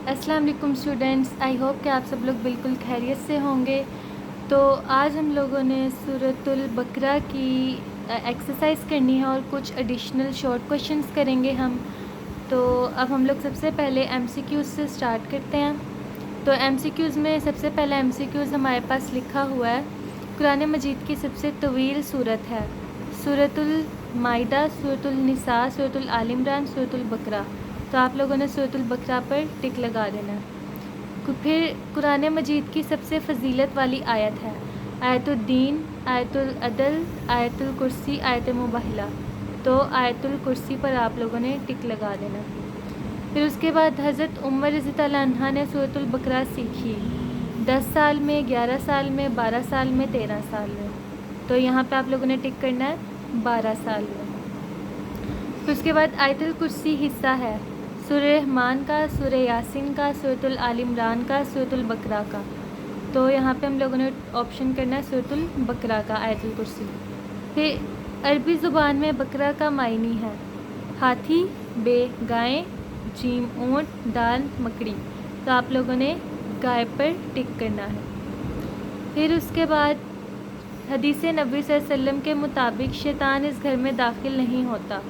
السلام علیکم students, I hope کہ آپ سب لوگ بالکل خیریت سے ہوں گے۔ تو آج ہم لوگوں نے سورۃ البقرہ کی ایکسرسائز کرنی ہے اور کچھ ایڈیشنل شارٹ کویشچنس کریں گے ہم۔ تو اب ہم لوگ سب سے پہلے ایم سی کیوز سے سٹارٹ کرتے ہیں۔ تو ایم سی کیوز میں سب سے پہلا ایم سی کیوز ہمارے پاس لکھا ہوا ہے، قرآن مجید کی سب سے طویل سورت ہے سورۃ المائدہ، سورۃ النساء، سورۃ آل عمران، سورۃ البقرہ۔ تو آپ لوگوں نے سورۃ البقرہ پر ٹک لگا دینا ہے۔ پھر قرآن مجید کی سب سے فضیلت والی آیت ہے آیت الدین، آیت العدل، آیت الکرسی، آیت مباہلہ۔ تو آیت الکرسی پر آپ لوگوں نے ٹک لگا دینا۔ پھر اس کے بعد حضرت عمر رضی اللہ عنہ نے سورۃ البقرہ سیکھی 10 سال میں، 11 سال میں، 12 سال میں، 13 سال میں۔ تو یہاں پہ آپ لوگوں نے ٹک کرنا ہے 12 سال میں۔ پھر اس کے بعد آیت الکرسی حصہ ہے سورہ رحمان کا، سورہ یاسین کا، سورۃ آل عمران کا، سورۃ البقرہ کا۔ تو یہاں پہ ہم لوگوں نے آپشن کرنا ہے سورۃ البقرہ کا آیت الکرسی۔ پھر عربی زبان میں بقرہ کا معنی ہے ہاتھی، بے گائے، جیم اونٹ، دال مکڑی۔ تو آپ لوگوں نے گائے پر ٹک کرنا ہے۔ پھر اس کے بعد حدیث نبی صلی اللہ علیہ وسلم کے مطابق شیطان اس گھر میں داخل نہیں ہوتا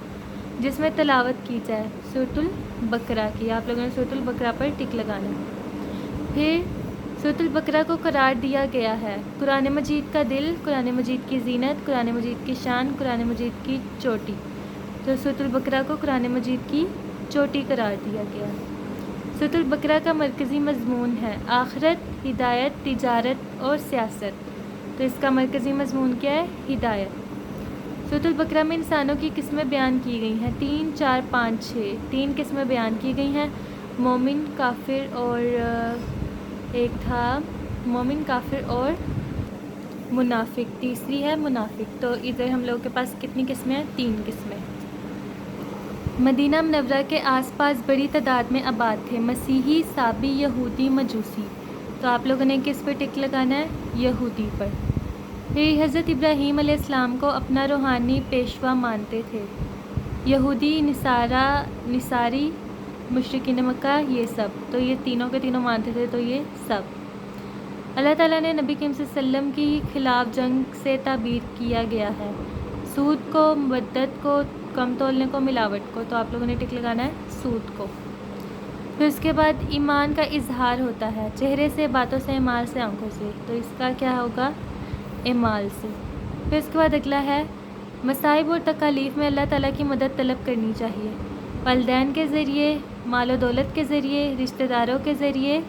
جس میں تلاوت کی جائے سورۃ البقرہ کی۔ آپ لوگوں نے سورۃ البقرہ پر ٹک لگانا ہے۔ پھر سورۃ البقرہ کو قرار دیا گیا ہے قرآن مجید کا دل، قرآن مجید کی زینت، قرآن مجید کی شان، قرآن مجید کی چوٹی۔ تو سورۃ البقرہ کو قرآن مجید کی چوٹی قرار دیا گیا ہے۔ سورۃ البقرہ کا مرکزی مضمون ہے آخرت، ہدایت، تجارت اور سیاست۔ تو اس کا مرکزی مضمون کیا ہے؟ ہدایت۔ سورۃ البقرہ میں انسانوں کی قسمیں بیان کی گئی ہیں 3، 4، 5، 6۔ 3 قسمیں بیان کی گئی ہیں، مومن، کافر اور ایک تھا مومن، کافر اور منافق، تیسری ہے منافق۔ تو ادھر ہم لوگوں کے پاس کتنی قسمیں ہیں؟ 3 قسمیں۔ مدینہ منورہ کے آس پاس بڑی تعداد میں آباد تھے مسیحی، صابی، یہودی، مجوسی۔ تو آپ لوگوں نے کس پہ ٹک لگانا ہے؟ یہودی پر۔ پھر حضرت ابراہیم علیہ السلام کو اپنا روحانی پیشوا مانتے تھے یہودی، نصاری، مشرکین مکہ، یہ سب۔ تو یہ تینوں کے تینوں مانتے تھے، تو یہ سب۔ اللہ تعالیٰ نے نبی کریم صلی اللہ علیہ وسلم کی خلاف جنگ سے تعبیر کیا گیا ہے سود کو، مبدت کو، کم تولنے کو، ملاوٹ کو۔ تو آپ لوگوں نے ٹک لگانا ہے سود کو۔ پھر اس کے بعد ایمان کا اظہار ہوتا ہے چہرے سے، باتوں سے، اعمال سے، آنکھوں سے۔ تو اس کا کیا ہوگا؟ اعمال سے۔ پھر اس کے بعد اگلا ہے مصائب اور تکالیف میں اللہ تعالیٰ کی مدد طلب کرنی چاہیے والدین کے ذریعے، مال و دولت کے ذریعے، رشتہ داروں کے ذریعے،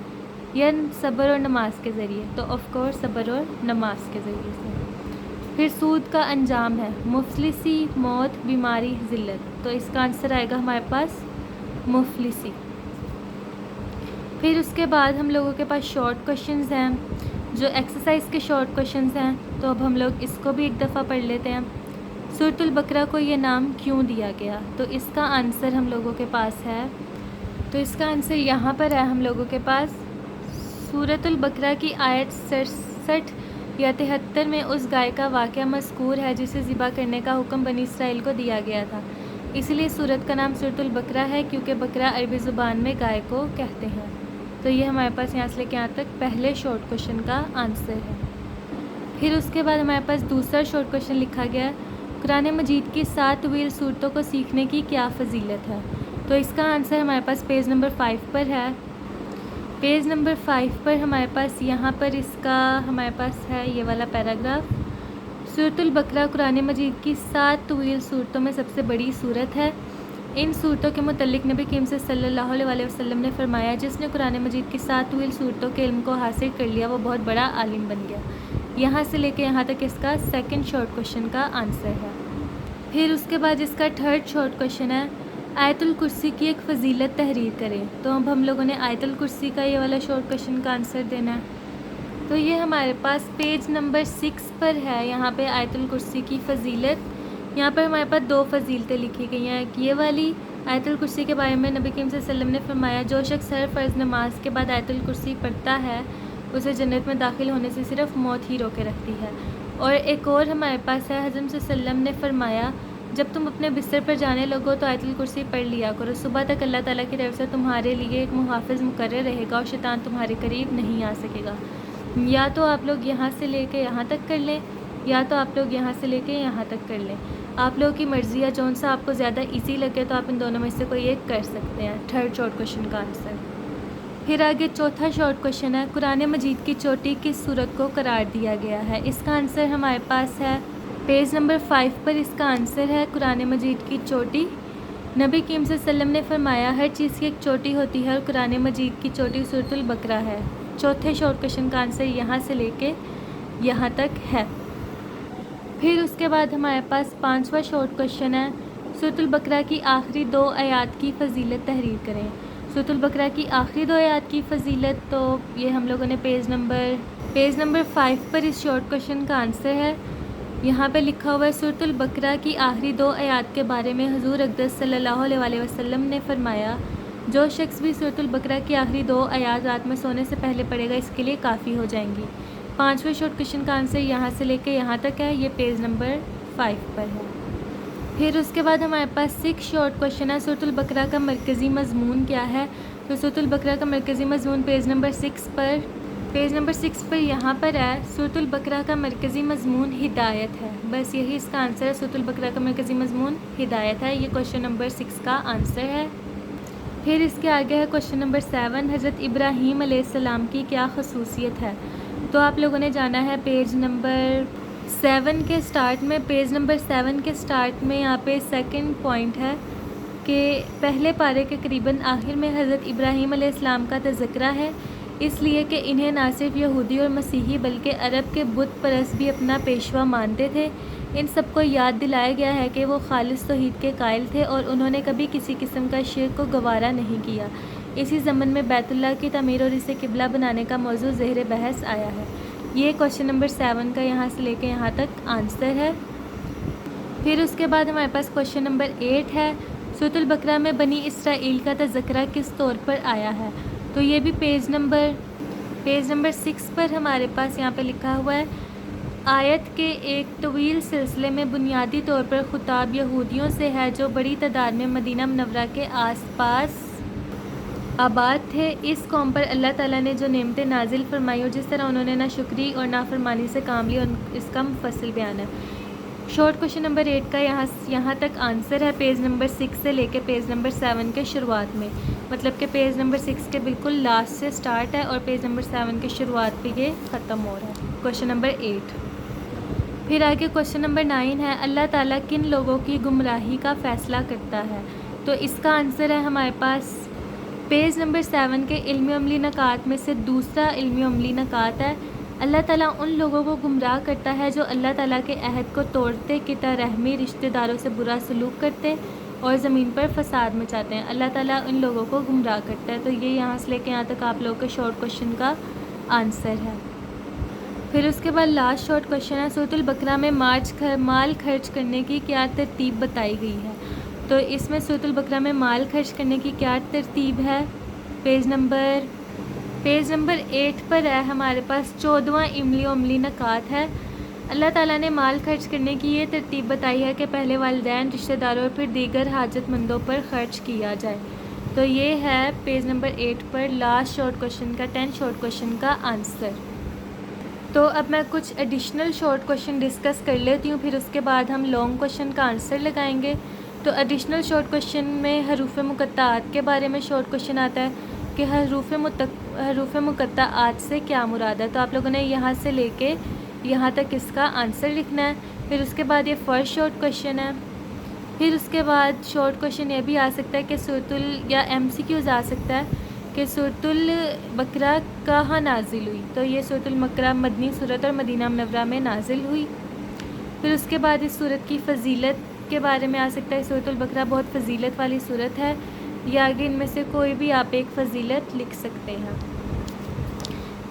یا صبر اور نماز کے ذریعے۔ تو آف کورس صبر اور نماز کے ذریعے سے۔ پھر سود کا انجام ہے مفلسی، موت، بیماری، ذلت۔ تو اس کا آنسر آئے گا ہمارے پاس مفلسی۔ پھر اس کے بعد ہم لوگوں کے پاس شارٹ کویشچنز ہیں جو ایکسرسائز کے شارٹ کویشچنز ہیں۔ تو اب ہم لوگ اس کو بھی ایک دفعہ پڑھ لیتے ہیں۔ سورۃ البقرہ کو یہ نام کیوں دیا گیا؟ تو اس کا آنسر ہم لوگوں کے پاس ہے، تو اس کا آنسر یہاں پر ہے ہم لوگوں کے پاس سورۃ البقرہ کی آیت 67 یا 73 میں اس گائے کا واقعہ مذکور ہے جسے ذبح کرنے کا حکم بنی اسرائیل کو دیا گیا تھا، اسی لیے سورت کا نام سورۃ البقرہ ہے کیونکہ بقرہ عربی زبان میں گائے کو کہتے ہیں۔ تو یہ ہمارے پاس یہاں سے لے کے یہاں تک پہلے شارٹ کویشچن کا آنسر ہے۔ پھر اس کے بعد ہمارے پاس دوسرا شارٹ کویشچن لکھا گیا ہے قرآن مجید کی 7 طویل صورتوں کو سیکھنے کی کیا فضیلت ہے؟ تو اس کا آنسر ہمارے پاس پیج نمبر 5 پر ہے۔ پیج نمبر 5 پر ہمارے پاس یہاں پر اس کا ہمارے پاس ہے یہ والا پیراگراف۔ سورۃ البقرہ قرآن مجید کی 7 طویل صورتوں میں سب سے بڑی صورت ہے۔ ان صورتوں کے متعلق نبی کریم صلی اللہ علیہ وسلم نے فرمایا جس نے قرآن مجید کی 7 طویل صورتوں کے علم کو حاصل کر لیا وہ بہت بڑا عالم بن گیا۔ یہاں سے لے کے یہاں تک اس کا سیکنڈ شارٹ کویشچن کا آنسر ہے۔ پھر اس کے بعد اس کا تھرڈ شارٹ کویشچن ہے آیت الکرسی کی ایک فضیلت تحریر کریں۔ تو اب ہم لوگوں نے آیت الکرسی کا یہ والا شارٹ کویشچن کا آنسر دینا ہے۔ تو یہ ہمارے پاس پیج نمبر 6 پر ہے، یہاں پہ آیت الکرسی کی فضیلت۔ یہاں پر ہمارے پاس 2 فضیلتیں لکھی گئی ہیں، ایک یہ والی آیت الکرسی کے بارے میں نبی کریم صلی اللہ علیہ وسلم نے فرمایا جو شخص ہر فرض نماز کے بعد آیت الکرسی پڑھتا ہے اسے جنت میں داخل ہونے سے صرف موت ہی روکے رکھتی ہے۔ اور ایک اور ہمارے پاس ہے حضرت صلی اللہ علیہ وسلم نے فرمایا جب تم اپنے بستر پر جانے لگو تو آیت الکرسی پڑھ لیا کرو، صبح تک اللہ تعالیٰ کی طرف سے تمہارے لیے ایک محافظ مقرر رہے گا اور شیطان تمہارے قریب نہیں آ سکے گا۔ یا تو آپ لوگ یہاں سے لے کے یہاں تک کر لیں، یا تو آپ لوگ یہاں سے لے کے یہاں تک کر لیں، آپ لوگوں کی مرضی ہے، جون سا آپ کو زیادہ ایزی لگے تو آپ ان دونوں میں سے کوئی ایک کر سکتے ہیں۔ تھرڈ شارٹ کوشچن کا آنسر۔ پھر آگے چوتھا شارٹ کوشچن ہے، قرآن مجید کی چوٹی کس سورت کو قرار دیا گیا ہے؟ اس کا آنسر ہمارے پاس ہے پیج نمبر 5 پر، اس کا آنسر ہے قرآن مجید کی چوٹی۔ نبی کریم صلی اللہ علیہ وسلم نے فرمایا ہر چیز کی ایک چوٹی ہوتی ہے اور قرآن مجید کی چوٹی سورۃ البقرہ ہے۔ چوتھے شارٹ کوشچن کا آنسر یہاں سے لے کے یہاں تک ہے۔ پھر اس کے بعد ہمارے پاس پانچواں شارٹ کوشچن ہے، سورۃ البقرہ کی آخری 2 آیات کی فضیلت تحریر کریں۔ سورۃ البقرہ کی آخری 2 آیات کی فضیلت، تو یہ ہم لوگوں نے پیج نمبر 5 پر اس شارٹ کوشچن کا آنسر ہے۔ یہاں پہ لکھا ہوا ہے سورۃ البقرہ کی آخری 2 آیات کے بارے میں حضور اقدس صلی اللہ علیہ وسلم نے فرمایا جو شخص بھی سورۃ البقرہ کی آخری 2 آیات رات میں سونے سے پہلے پڑھے گا اس کے لیے کافی ہو جائیں گی۔ پانچویں شارٹ کوشچن کا آنسر یہاں سے لے کے یہاں تک ہے، یہ پیج نمبر 5 پر ہے۔ پھر اس کے بعد ہمارے پاس 6 شارٹ کوشچن ہے، سورۃ البقرہ کا مرکزی مضمون کیا ہے؟ تو سورۃ البقرہ کا مرکزی مضمون پیج نمبر 6 پر یہاں پر ہے، سورۃ البقرہ کا مرکزی مضمون ہدایت ہے۔ بس یہی اس کا آنسر ہے، سورۃ البقرہ کا مرکزی مضمون ہدایت ہے، یہ کوشچن نمبر 6 کا آنسر ہے۔ پھر اس کے آگے ہے کوشچن نمبر 7، حضرت ابراہیم علیہ السلام کی کیا خصوصیت ہے؟ تو آپ لوگوں نے جانا ہے پیج نمبر 7 کے سٹارٹ میں، یہاں پہ سیکنڈ پوائنٹ ہے کہ پہلے پارے کے قریباً آخر میں حضرت ابراہیم علیہ السلام کا تذکرہ ہے، اس لیے کہ انہیں نہ صرف یہودی اور مسیحی بلکہ عرب کے بت پرست بھی اپنا پیشوا مانتے تھے۔ ان سب کو یاد دلایا گیا ہے کہ وہ خالص توحید کے قائل تھے اور انہوں نے کبھی کسی قسم کا شرک کو گوارا نہیں کیا۔ اسی ضمن میں بیت اللہ کی تعمیر اور اسے قبلہ بنانے کا موضوع زیر بحث آیا ہے۔ یہ کوشچن نمبر 7 کا یہاں سے لے کے یہاں تک آنسر ہے۔ پھر اس کے بعد ہمارے پاس کوشچن نمبر 8 ہے، سورۃ البقرہ میں بنی اسرائیل کا تذکرہ کس طور پر آیا ہے؟ تو یہ بھی پیج نمبر 6 پر ہمارے پاس یہاں پہ لکھا ہوا ہے، آیت کے ایک طویل سلسلے میں بنیادی طور پر خطاب یہودیوں سے ہے جو بڑی تعداد میں مدینہ منورہ کے آس پاس آباد تھے۔ اس قوم پر اللہ تعالیٰ نے جو نعمتیں نازل فرمائی اور جس طرح انہوں نے ناشکری اور نافرمانی سے کام لیا، اس کا مفصل بیان ہے۔ شارٹ کوشچن نمبر 8 کا یہاں تک آنسر ہے، پیج نمبر 6 سے لے کے پیج نمبر 7 کے شروعات میں، مطلب کہ پیج نمبر 6 کے بالکل لاسٹ سے سٹارٹ ہے اور پیج نمبر 7 کے شروعات پہ یہ ختم ہو رہا ہے، کوشچن نمبر 8۔ پھر آگے کوشچن نمبر 9 ہے، اللہ تعالیٰ کن لوگوں کی گمراہی کا فیصلہ کرتا ہے؟ تو اس کا آنسر ہے ہمارے پاس پیج نمبر 7 کے علمی عملی نکات میں سے دوسرا علمی عملی نکات ہے، اللہ تعالیٰ ان لوگوں کو گمراہ کرتا ہے جو اللہ تعالیٰ کے عہد کو توڑتے، قطع رحمی، رشتہ داروں سے برا سلوک کرتے اور زمین پر فساد مچاتے ہیں۔ اللہ تعالیٰ ان لوگوں کو گمراہ کرتا ہے، تو یہ یہاں سے لے کے یہاں تک آپ لوگوں کے شارٹ کوشچن کا آنسر ہے۔ پھر اس کے بعد لاسٹ شارٹ کوشچن ہے، سورۃ البقرہ میں مال خرچ کرنے کی کیا ترتیب بتائی گئی ہے؟ تو اس میں سورۃ البقرہ میں مال خرچ کرنے کی کیا ترتیب ہے؟ پیج نمبر 8 پر ہے، ہمارے پاس 14واں عملی نکات ہے، اللہ تعالیٰ نے مال خرچ کرنے کی یہ ترتیب بتائی ہے کہ پہلے والدین، رشتہ داروں اور پھر دیگر حاجت مندوں پر خرچ کیا جائے۔ تو یہ ہے پیج نمبر 8 پر لاسٹ شارٹ کوشچن کا 10 شارٹ کوشچن کا آنسر۔ تو اب میں کچھ ایڈیشنل شارٹ کوشچن ڈسکس کر لیتی ہوں، پھر اس کے بعد ہم لانگ کوشچن کا آنسر لگائیں گے۔ تو ایڈیشنل شارٹ کوشچن میں حروف مقطعات کے بارے میں شارٹ کوشچن آتا ہے کہ حروف مقطعات سے کیا مراد ہے، تو آپ لوگوں نے یہاں سے لے کے یہاں تک اس کا آنسر لکھنا ہے۔ پھر اس کے بعد یہ فرسٹ شارٹ کوشچن ہے، پھر اس کے بعد شارٹ کوشچن یہ بھی آ سکتا ہے کہ یا ایم سی کیوز آ سکتا ہے کہ سورۃ البقرہ کہاں نازل ہوئی، تو یہ سورۃ البقرہ مدنی سورت اور مدینہ منورہ میں نازل ہوئی۔ پھر اس کے بعد اس سورت کی فضیلت کے بارے میں آ سکتا ہے، سورۃ البقرہ بہت فضیلت والی سورت ہے، یا آگے ان میں سے کوئی بھی آپ ایک فضیلت لکھ سکتے ہیں۔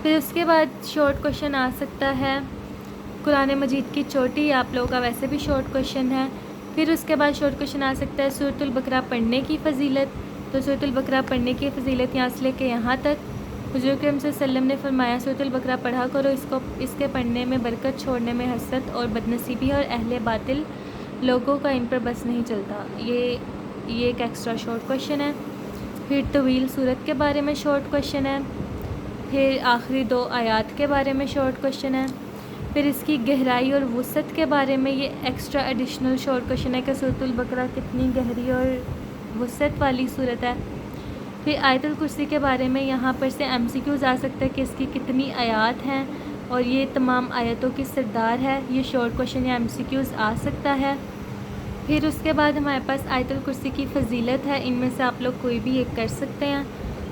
پھر اس کے بعد شارٹ کوشچن آ سکتا ہے قرآن مجید کی چوٹی، آپ لوگوں کا ویسے بھی شارٹ کوشچن ہے۔ پھر اس کے بعد شارٹ کوشچن آ سکتا ہے سورۃ البقرہ پڑھنے کی فضیلت، تو سورۃ البقرہ پڑھنے کی فضیلت یہاں سے لے کے یہاں تک حضور کریم صلی اللہ علیہ وسلم نے فرمایا سورۃ البقرہ پڑھا کرو، اس کے پڑھنے میں برکت، چھوڑنے میں حسرت اور بدنصیبی اور اہل باطل لوگوں کا ان پر بس نہیں چلتا۔ یہ ایک ایکسٹرا شارٹ کویشچن ہے۔ پھر طویل صورت کے بارے میں شارٹ کویشچن ہے۔ پھر آخری 2 آیات کے بارے میں شارٹ کویشچن ہے۔ پھر اس کی گہرائی اور وسعت کے بارے میں یہ ایکسٹرا ایڈیشنل شارٹ کویشچن ہے کہ سورۃ البقرہ کتنی گہری اور وسعت والی صورت ہے۔ پھر آیت الکرسی کے بارے میں یہاں پر سے ایم سی کیوز آ سکتا ہے کہ اس کی کتنی آیات ہیں اور یہ تمام آیتوں کی سردار ہے، یہ شارٹ کویشچن یا ایم سی کیوز آ سکتا ہے۔ پھر اس کے بعد ہمارے پاس آیت الکرسی کی فضیلت ہے، ان میں سے آپ لوگ کوئی بھی ایک کر سکتے ہیں۔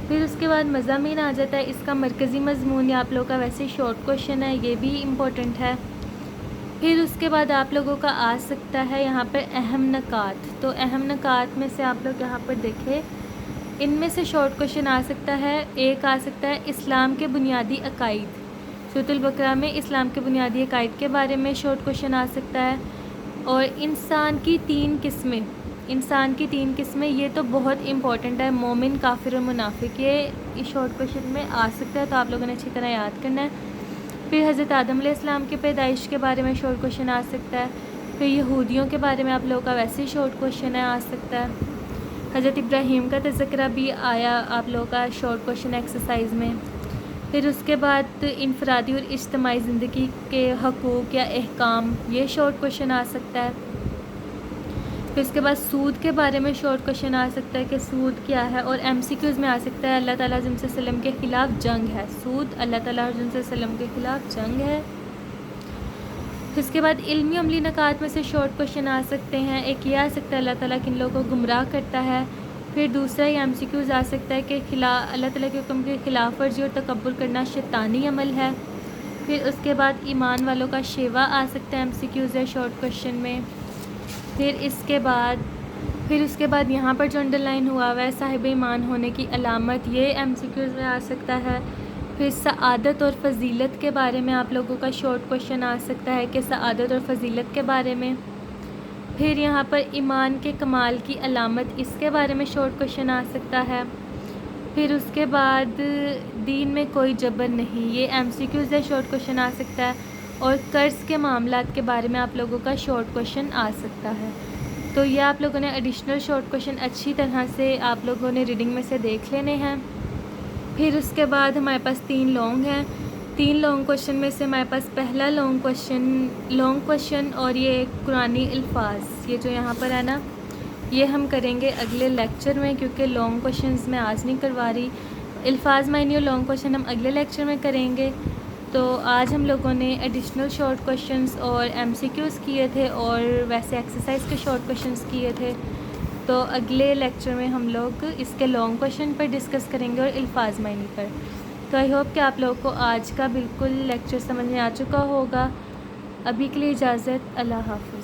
پھر اس کے بعد مضامین آ جاتا ہے، اس کا مرکزی مضمون یا آپ لوگوں کا ویسے شارٹ کویشچن ہے، یہ بھی امپورٹنٹ ہے۔ پھر اس کے بعد آپ لوگوں کا آ سکتا ہے یہاں پر اہم نکات، تو اہم نکات میں سے آپ لوگ یہاں پر دیکھیں، ان میں سے شارٹ کویشچن آ سکتا ہے، ایک آ سکتا ہے اسلام کے بنیادی عقائد۔ سورۃ البقرہ میں اسلام کے بنیادی عقائد کے بارے میں شارٹ کویشچن آ سکتا ہے۔ اور انسان کی 3 قسمیں، یہ تو بہت امپورٹنٹ ہے، مومن، کافر اور منافق، یہ اس شارٹ کویشچن میں آ سکتا ہے، تو آپ لوگوں نے اچھی طرح یاد کرنا ہے۔ پھر حضرت آدم علیہ السلام کے پیدائش کے بارے میں شارٹ کویشچن آ سکتا ہے۔ پھر یہودیوں کے بارے میں آپ لوگوں کا ویسے ہی شارٹ کویشچن آ سکتا ہے۔ حضرت ابراہیم کا تذکرہ بھی آیا آپ لوگوں کا شارٹ کویشچن ایکسرسائز میں۔ پھر اس کے بعد انفرادی اور اجتماعی زندگی کے حقوق یا احکام، یہ شارٹ کویشچن آ سکتا ہے۔ پھر اس کے بعد سود کے بارے میں شارٹ کویشچن آ سکتا ہے کہ سود کیا ہے، اور ایم سی کیوز میں آ سکتا ہے اللہ تعالیٰ حضرت صلی اللہ علیہ وسلم کے خلاف جنگ ہے، سود اللہ تعالیٰ حضرت صلی اللہ علیہ وسلم کے خلاف جنگ ہے۔ پھر اس کے بعد علمی عملی نکات میں سے شارٹ کویشچن آ سکتے ہیں، ایک یہ آ سکتا ہے اللہ تعالیٰ کن لوگوں کو گمراہ کرتا ہے۔ پھر دوسرا یہ ایم سی کیوز آ سکتا ہے کہ اللہ تعالیٰ کے حکم کے خلاف ورزی اور تکبر کرنا شیطانی عمل ہے۔ پھر اس کے بعد ایمان والوں کا شیوا آ سکتا ہے، ایم سی کیوز ہے شارٹ کویشچن میں۔ پھر اس کے بعد یہاں پر جو انڈر لائن ہوا ہے صاحب ایمان ہونے کی علامت، یہ ایم سی کیوز میں آ سکتا ہے۔ پھر سعادت اور فضیلت کے بارے میں آپ لوگوں کا شارٹ کویشچن آ سکتا ہے کہ سعادت اور فضیلت کے بارے میں۔ پھر یہاں پر ایمان کے کمال کی علامت، اس کے بارے میں شارٹ کویشچن آ سکتا ہے۔ پھر اس کے بعد دین میں کوئی جبر نہیں، یہ ایم سی کیوز ہے شارٹ کویشچن آ سکتا ہے۔ اور قرض کے معاملات کے بارے میں آپ لوگوں کا شارٹ کویشچن آ سکتا ہے۔ تو یہ آپ لوگوں نے ایڈیشنل شارٹ کویشچن اچھی طرح سے آپ لوگوں نے ریڈنگ میں سے دیکھ لینے ہیں۔ پھر اس کے بعد ہمارے پاس 3 لانگ ہیں، 3 لانگ کویشچن میں سے ہمارے پاس پہلا لانگ کویشچن اور یہ قرآنی الفاظ، یہ جو یہاں پر ہے نا، یہ ہم کریں گے اگلے لیکچر میں، کیونکہ لانگ کویشچنز میں آج نہیں کروا رہی، الفاظ معنی اور لانگ کویشچن ہم اگلے لیکچر میں کریں گے۔ تو آج ہم لوگوں نے ایڈیشنل شارٹ کویشچنز اور ایم سی کیوز کیے تھے اور ویسے ایکسرسائز کے شارٹ کویشچنز کیے تھے، تو اگلے لیکچر میں ہم لوگ اس کے لانگ کویشچن پر ڈسکس کریں گے اور الفاظ معنی پر۔ تو آئی ہوپ کہ آپ لوگوں کو آج کا بالکل لیکچر سمجھ میں آ چکا ہوگا۔ ابھی کے لیے اجازت، اللہ حافظ۔